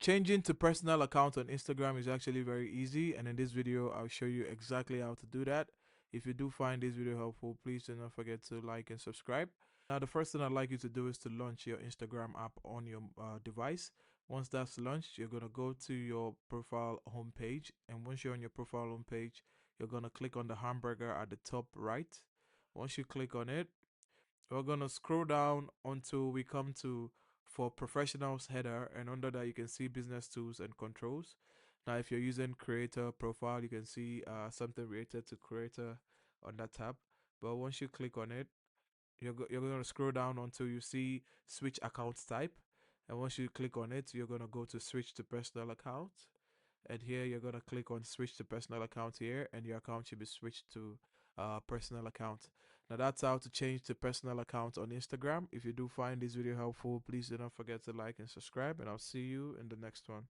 changing to personal account on Instagram is actually very easy, and in this video I'll show you exactly how to do that. If you do find this video helpful, please do not forget to like and subscribe. Now the first thing I'd like you to do is to launch your Instagram app on your device. Once that's launched, you're gonna go to your profile homepage, and once you're on your profile homepage, you're gonna click on the hamburger at the top right. Once you click on it, we're gonna scroll down until we come to for professionals header, and under that you can see business tools and controls. Now if you're using creator profile, you can see something related to creator on that tab. But once you click on it, you're going to scroll down until you see switch account type, and once you click on it, you're going to go to switch to personal account, and here you're going to click on switch to personal account here, and your account should be switched to personal account. Now that's how to change to personal account on Instagram. If you do find this video helpful, please do not forget to like and subscribe, and I'll see you in the next one.